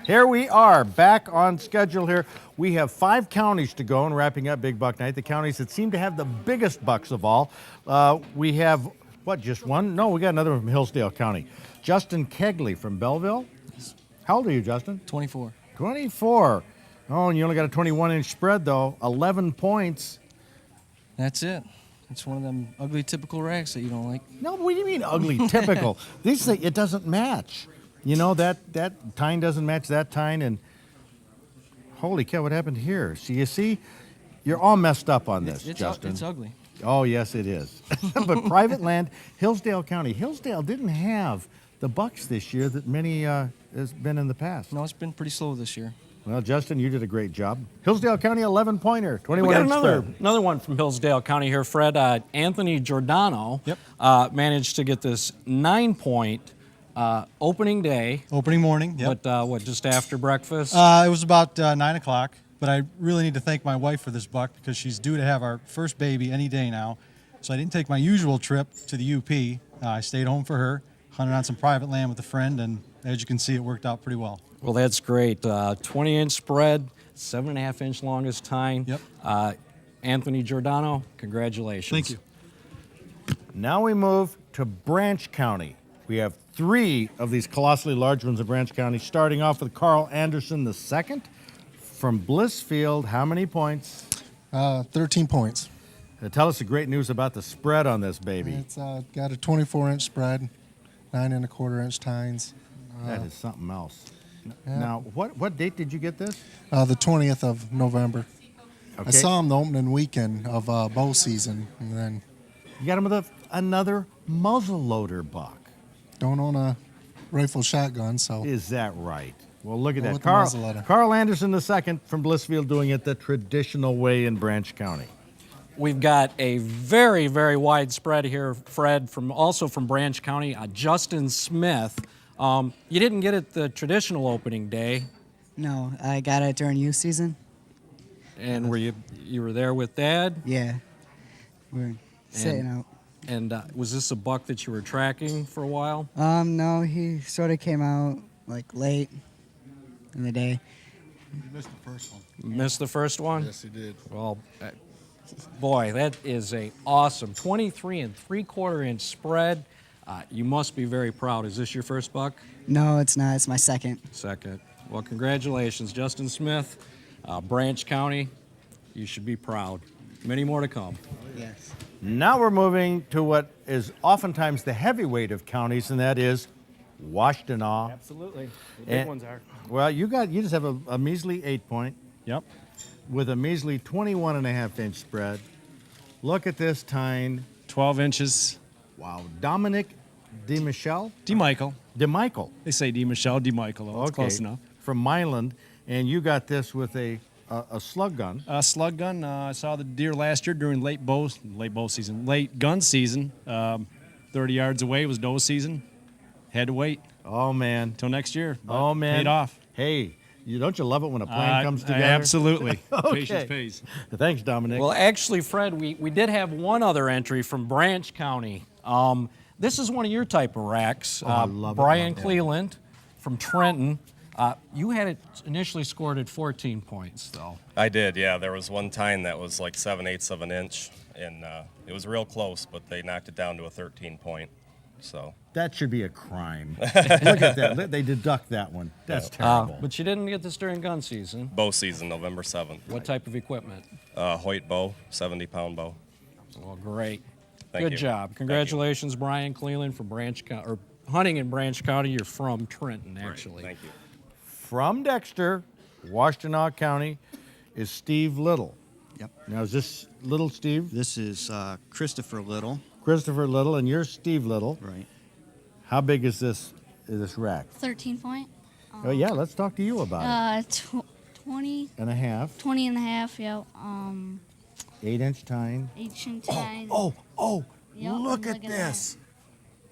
Here we are, back on schedule here. We have 5 counties to go and wrapping up Big Buck Night. The counties that seem to have the biggest bucks of all. We have, what, just one? No, we got another one from Hillsdale County. Justin Kegley from Belleville. How old are you, Justin? 24. 24. Oh, and you only got a 21-inch spread, though. 11 points. That's it. It's one of them ugly typical racks that you don't like. No, what do you mean ugly typical? These things, it doesn't match. You know, that tine doesn't match that tine, and holy cow, what happened here? So you see, you're all messed up on this, Justin. It's ugly. Oh, yes, it is. But private land, Hillsdale County. Hillsdale didn't have the bucks this year that many has been in the past. No, it's been pretty slow this year. Well, Justin, you did a great job. Hillsdale County, 11-pointer, 21 We got inch another one from Hillsdale County here, Fred. Anthony Giordano managed to get this 9-point opening day. Opening morning, yep. But what, just after breakfast? It was about 9 o'clock, but I really need to thank my wife for this buck because she's due to have our first baby any day now. So I didn't take my usual trip to the UP. I stayed home for her, hunted on some private land with a friend, and as you can see, it worked out pretty well. Well, that's great. 20-inch spread, 7.5-inch longest tine. Yep. Anthony Giordano, congratulations. Thank you. Now we move to Branch County. We have 3 of these colossally large ones in Branch County, starting off with Carl Anderson II from Blissfield. How many points? 13 points. Tell us the great news about the spread on this baby. It's got a 24-inch spread, 9.25-inch tines. That is something else. Yeah. Now, what date did you get this? The 20th of November. Okay. I saw him the opening weekend of bow season, and then You got him with another muzzleloader buck. don't own a rifle shotgun, so Is that right? Well, look at Go that. with the muzzleloader. Carl Anderson II from Blissfield doing it the traditional way in Branch County. We've got a very, very wide spread here, Fred, also from Branch County. Justin Smith. You didn't get it the traditional opening day, No, I got it during youth season. and you were there with Dad? Yeah. We're sitting out. And was this a buck that you were tracking for a while? No, he sort of came out like late in the day. you missed the first one. Missed the first one? Yes, he did. Well, boy, that is a awesome 23 3/4-inch spread. You must be very proud. Is this your first buck? No, it's not. It's my second. Second. Well, congratulations, Justin Smith, Branch County. You should be proud. Many more to come. Yes. Now we're moving to what is oftentimes the heavyweight of counties, and that is Washtenaw. Absolutely. The And- big ones are. Well, you just have a measly 8-point Yep. with a measly 21.5-inch spread. Look at this tine. 12 inches. Wow. Dominic DeMichel? DeMichael. DeMichael. They say DeMichel, DeMichael. That's close enough. From Milan, and you got this with a slug gun. Slug gun. I saw the deer last year during late gun season. 30 yards away was doe season. Had to wait Oh, man. till next year. but Oh, man. Paid off. Hey, don't you love it when a plan comes together? Absolutely. Okay. Patience pays. Thanks, Dominic. Well, actually, Fred, we did have one other entry from Branch County. This is one of your type of racks. I love it. Brian Yeah. Cleland from Trenton. You had it initially scored at 14 points, though. I did, yeah. There was one tine that was like 7/8 of an inch, and it was real close, but they knocked it down to a 13-point. So That should be a crime. Look at that. They deduct that one. That's terrible. But you didn't get this during gun season. bow season, November 7th. What type of equipment? Hoyt bow, 70-pound bow. Well, great. Thank Good you. job. Congratulations, Brian Cleland from Branch County, or hunting in Branch County. You're from Trenton, actually. Thank you. From Dexter, Washtenaw County, is Steve Little. Yep. Now, is this Little Steve? This is Christopher Little. Christopher Little, and you're Steve Little. Right. How big is this rack? 13 point. Oh, yeah, let's talk to you about it. 20 And a half, 20 and a half, yeah. 8-inch tine. Ancient time. Oh, Yep, look at look at this.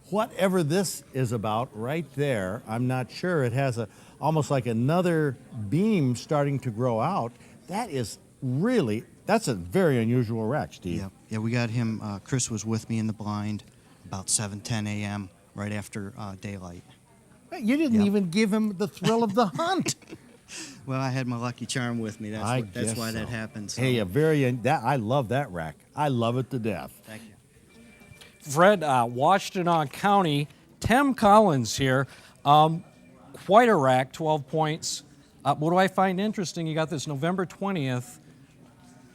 Whatever this is about right there, I'm not sure. It has almost like another beam starting to grow out. That's a very unusual rack, Steve. Yeah, we got him. Chris was with me in the blind about 7:10 a.m. right after daylight. You didn't even give him the thrill of the hunt. Well, I had my lucky charm with me. That's guess why that so. happened. So. Hey, I love that rack. I love it to death. Thank you. Fred, Washtenaw County, Tim Collins here. Quite a rack, 12 points. What do I find interesting? You got this November 20th.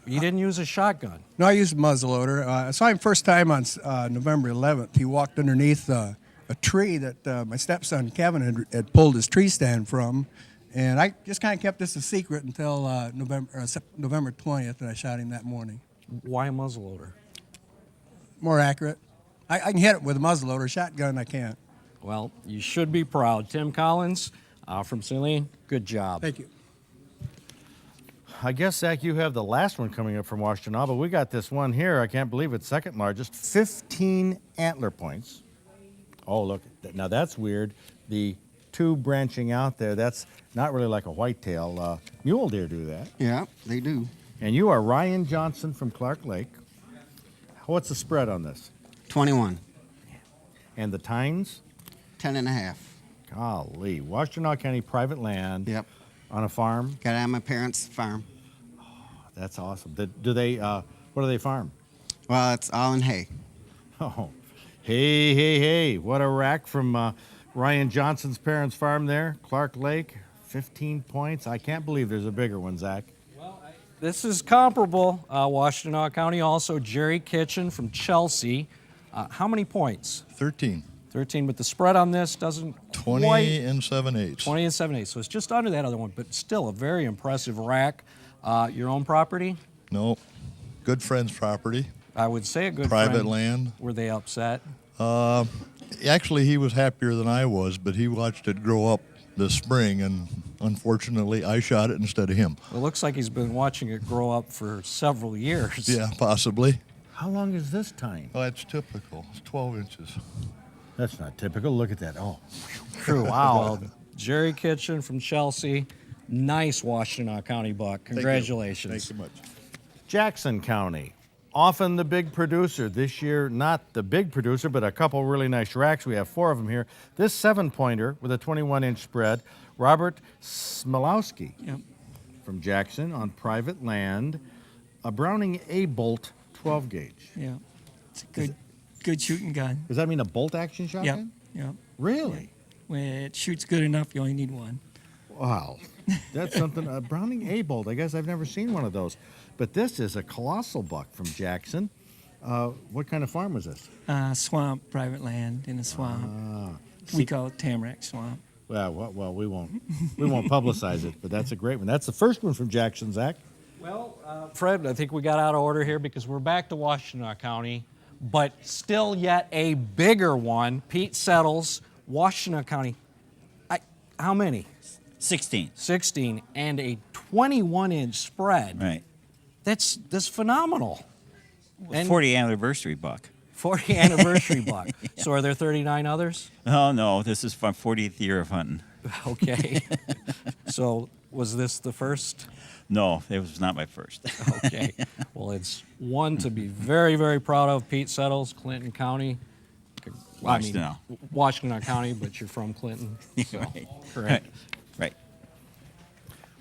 You didn't use a shotgun. No, I used a muzzleloader. I saw him first time on November 11th. He walked underneath a tree that my stepson Kevin had pulled his tree stand from. And I just kind of kept this a secret until November 20th, and I shot him that morning. Why a muzzleloader? More accurate. I can hit it with a muzzleloader. Shotgun, I can't. Well, you should be proud. Tim Collins from Saline, good job. Thank you. I guess, Zach, you have the last one coming up from Washtenaw, but we got this one here. I can't believe it's second largest. 15 antler points. Oh, look. Now, that's weird. The two branching out there, that's not really like a whitetail. Mule deer do that. Yeah, they do. And you are Ryan Johnson from Clark Lake. What's the spread on this? 21. And the tines? 10.5. Golly. Washtenaw County private land. Yep. On a farm? Got it on my parents' farm. That's awesome. Do they, what do they farm? Well, it's all in hay. Oh, hey. What a rack from Ryan Johnson's parents' farm there. Clark Lake, 15 points. I can't believe there's a bigger one, Zach. This is comparable. Washtenaw County, also Jerry Kitchen from Chelsea. How many points? 13. 13, but the spread on this doesn't 20 quite... and 7/8. 20 and 7/8, so it's just under that other one, but still a very impressive rack. Your own property? No, good friend's property. I would say a good private friend. land. Were they upset? Actually, he was happier than I was, but he watched it grow up this spring, and unfortunately, I shot it instead of him. It looks like he's been watching it grow up for several years. Yeah, possibly. How long is this tine? Oh, that's typical. It's 12 inches. That's not typical. Look at that. Oh, True. Wow. Well, Jerry Kitchen from Chelsea. Nice Washtenaw County buck. Congratulations. Thank you much. Jackson County, often the big producer. This year, not the big producer, but a couple really nice racks. We have 4 of them here. This 7-pointer with a 21-inch spread, Robert Smilowski from Jackson on private land. A Browning A-Bolt 12-gauge. Yeah, it's a good shooting gun. Does that mean a bolt-action shotgun? Yep. Really? When it shoots good enough, you only need one. Wow. That's something. A Browning A-Bolt. I guess I've never seen one of those. But this is a colossal buck from Jackson. What kind of farm was this? Swamp, private land in a swamp. We call it Tamarack Swamp. Well, we won't publicize it, but that's a great one. That's the first one from Jackson, Zach. Well, Fred, I think we got out of order here because we're back to Washtenaw County, but still yet a bigger one. Pete Settles, Washtenaw County. How many? 16. 16, and a 21-inch spread. Right. That's phenomenal. And 40th anniversary buck. 40th anniversary buck. Yeah. So are there 39 others? Oh, no. This is my 40th year of hunting. Okay. So was this the first? No, it was not my first. Okay. Well, it's one to be very, very proud of. Pete Settles, Clinton County. Washtenaw. Washtenaw County, but you're from Clinton. So, right. Correct. Right.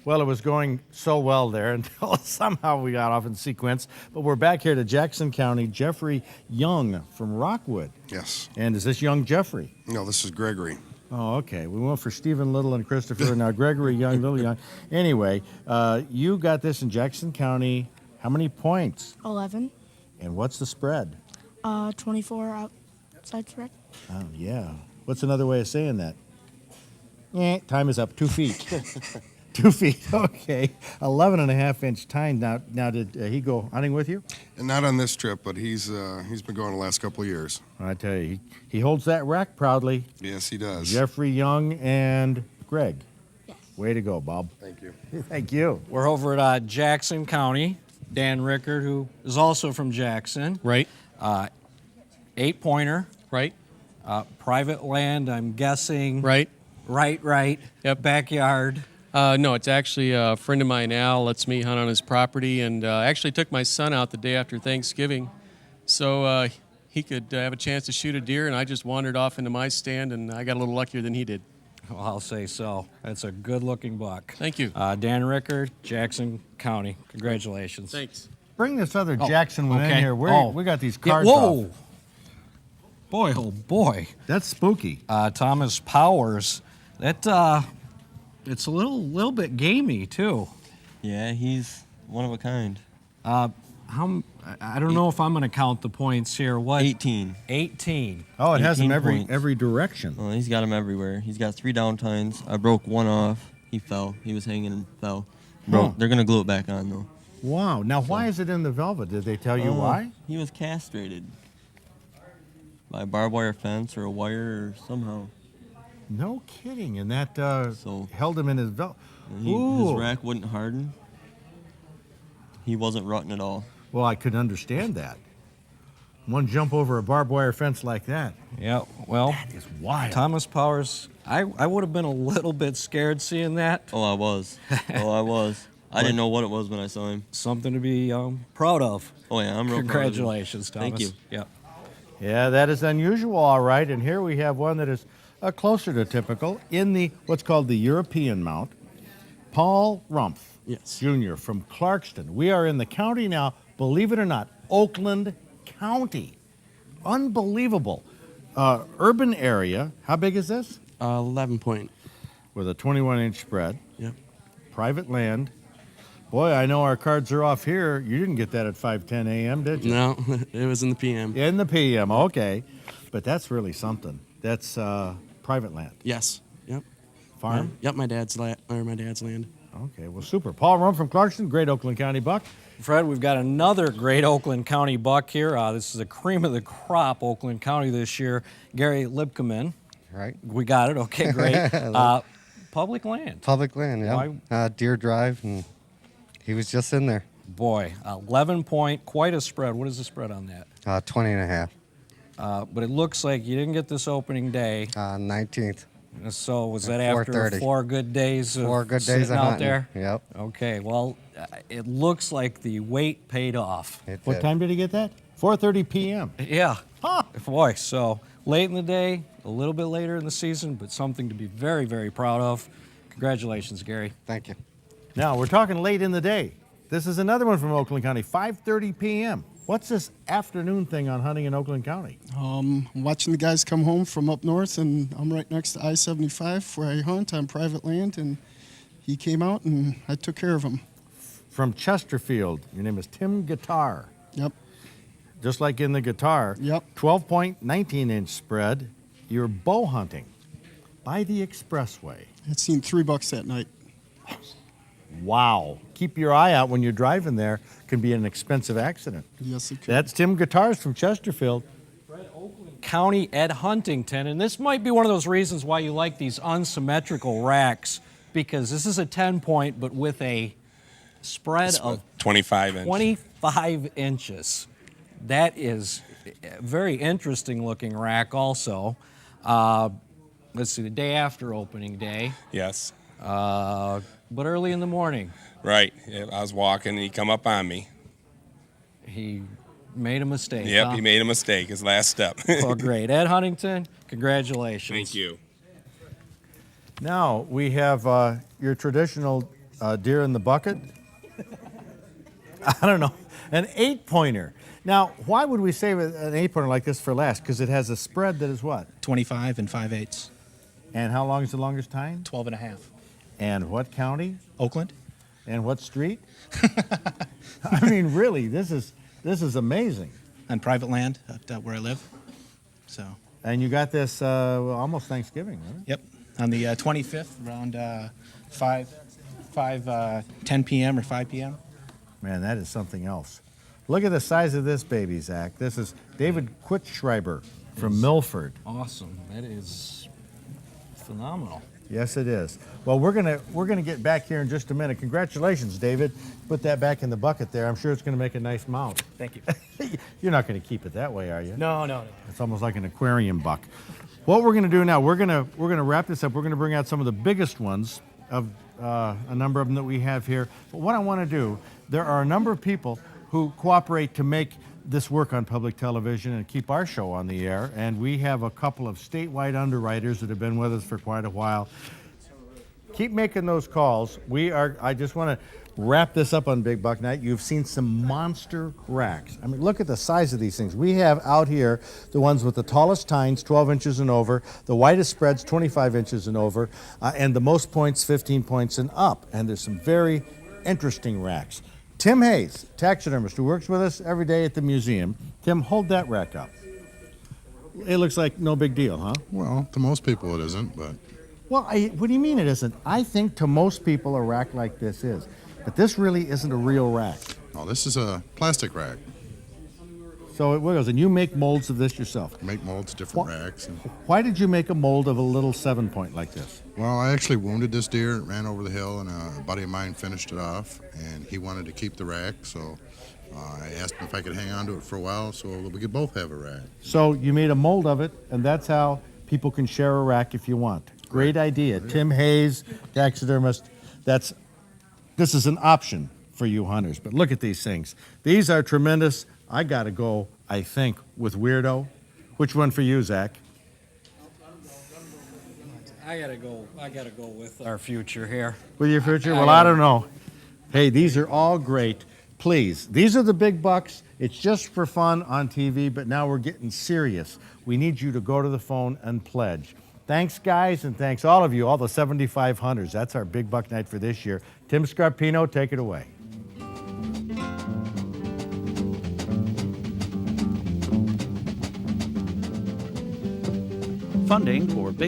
Well, it was going so well there until somehow we got off in sequence. But we're back here to Jackson County. Jeffrey Young from Rockwood. Yes. And is this young Jeffrey? No, this is Gregory. Oh, okay. We went for Stephen Little and Christopher, and now Gregory Young, Little Young. Anyway, you got this in Jackson County. How many points? 11. And what's the spread? 24 outside spread. Oh, yeah. What's another way of saying that? Time is up. 2 feet. 2 feet. Okay. 11.5-inch tine. Now, did he go hunting with you? And not on this trip, but he's been going the last couple of years. I tell you, he holds that rack proudly. Yes, he does. Jeffrey Young and Greg. Yes. Way to go, Bob. Thank you. Thank you. We're over at Jackson County. Dan Rickard, who is also from Jackson. Right. 8-pointer. Right. Private land, I'm guessing. Right. Right. Yep. Backyard. No, it's actually a friend of mine, Al, lets me hunt on his property, and actually took my son out the day after Thanksgiving so he could have a chance to shoot a deer, and I just wandered off into my stand, and I got a little luckier than he did. Well, I'll say so. That's a good-looking buck. Thank you. Dan Ricker, Jackson County. Congratulations. Thanks. Bring this other Jackson one in okay. here. We got these Yeah, cards whoa. off. Boy, oh boy. That's spooky. Thomas Powers. That it's a little bit gamey too. Yeah, he's one of a kind. I don't know if I'm going to count the points here. What? 18. 18. Oh, it has 18 them points. every direction. Oh, he's got them everywhere. He's got 3 down tines. I broke one off. He fell. He was hanging and fell. Bro, they're going to glue it back on, though. Wow. Now, why is it in the velvet? Did they tell you why? He was castrated by a barbed wire fence or a wire or somehow. No kidding. And that held him in his velvet. His rack wouldn't harden. He wasn't rutting at all. Well, I could understand that. One jump over a barbed wire fence like that. Yeah, well, that is wild. Thomas Powers, I would have been a little bit scared seeing that. Oh, I was. I didn't know what it was when I saw him. Something to be proud of. Oh, yeah, I'm real Congratulations, proud of him. Thomas. Thank you. Yeah. Yeah, that is unusual, all right. And here we have one that is closer to typical in the what's called the European mount. Paul Rumpf, Jr. from Clarkston. We are in the county now, believe it or not, Oakland County. Unbelievable. Urban area. How big is this? 11 point. With a 21-inch spread. Yep. Private land. Boy, I know our cards are off here. You didn't get that at 5:10 a.m., did you? No, it was in the PM. In the PM, okay. But that's really something. That's private land. Yes. Yep. Farm? Yep, my dad's land. Okay, well, super. Paul Rum from Clarkston, great Oakland County buck. Fred, we've got another great Oakland County buck here. This is a cream of the crop Oakland County this year. Gary Libkeman. Right. We got it. Okay, great. Public land. Public land, yeah. Deer Drive, and he was just in there. Boy, 11 point, quite a spread. What is the spread on that? 20 and a half. But it looks like you didn't get this opening day. 19th. So was At that after 4:30. 4 good days of 4 good days sitting of out hunting. there? Yep. Okay, well, it looks like the wait paid off. What time did he get that? 4:30 p.m. Yeah. Boy, so late in the day, a little bit later in the season, but something to be very, very proud of. Congratulations, Gary. Thank you. Now, we're talking late in the day. This is another one from Oakland County, 5:30 p.m. What's this afternoon thing on hunting in Oakland County? Watching the guys come home from up north, and I'm right next to I-75 where I hunt on private land, and he came out and I took care of him. From Chesterfield, your name is Tim Guitar. Yep. Just like in the guitar. Yep. 12-point, 19-inch spread. You're bow hunting by the expressway. I'd seen 3 bucks that night. Wow. Keep your eye out when you're driving there. Can be an expensive accident. Yes, it could. That's Tim Guitars from Chesterfield. County Ed Huntington, and this might be one of those reasons why you like these unsymmetrical racks, because this is a 10-point, but with a spread of 25 inches. 25 inches. That is a very interesting looking rack also. Let's see, the day after opening day. Yes. But early in the morning. Right. Yeah, I was walking and he come up on me. He made a mistake. Yep, huh? he made a mistake, his last step. Well, great. Ed Huntington, congratulations. Thank you. Now we have your traditional deer in the bucket. I don't know, an 8-pointer. Now, why would we save an 8-pointer like this for last? Because it has a spread that is what? 25 and 5/8. And how long is the longest tine? 12 and a half. And what county? Oakland. And what street? I mean, really, this is amazing. On private land where I live. So. And you got this almost Thanksgiving, right? Yep. On the 25th, around 10 p.m. or 5 p.m. Man, that is something else. Look at the size of this baby, Zach. This is David Quittschreiber from Milford. Awesome. That is phenomenal. Yes, it is. Well, we're gonna get back here in just a minute. Congratulations, David. Put that back in the bucket there. I'm sure it's gonna make a nice mount. Thank you. You're not gonna keep it that way, are you? No. It's almost like an aquarium buck. What we're gonna do now, we're gonna wrap this up. We're gonna bring out some of the biggest ones of a number of them that we have here. But what I want to do, there are a number of people who cooperate to make this work on public television and keep our show on the air. And we have a couple of statewide underwriters that have been with us for quite a while. Keep making those calls. I just want to wrap this up on Big Buck Night. You've seen some monster racks. I mean, look at the size of these things. We have out here the ones with the tallest tines, 12 inches and over, the widest spreads, 25 inches and over, and the most points, 15 points and up. And there's some very interesting racks. Tim Hayes, taxidermist, who works with us every day at the museum. Tim, hold that rack up. It looks like no big deal, huh? Well, to most people it isn't, but... Well, what do you mean it isn't? I think to most people a rack like this is. But this really isn't a real rack. No, this is a plastic rack. So it wiggles, and you make molds of this yourself? Make molds, different racks. And... Why did you make a mold of a little 7-point like this? Well, I actually wounded this deer, ran over the hill, and a buddy of mine finished it off, and he wanted to keep the rack, so I asked him if I could hang on to it for a while so we could both have a rack. So you made a mold of it, and that's how people can share a rack if you want. Great idea. Tim Hayes, taxidermist. This is an option for you hunters. But look at these things. These are tremendous. I got to go, I think, with Weirdo. Which one for you, Zach? I gotta go with our future here. With your future? Well, I don't know. Hey, these are all great. Please, these are the big bucks. It's just for fun on TV, but now we're getting serious. We need you to go to the phone and pledge. Thanks, guys, and thanks all of you, all the 75 hunters. That's our Big Buck Night for this year. Tim Scarpino, take it away. Funding for Big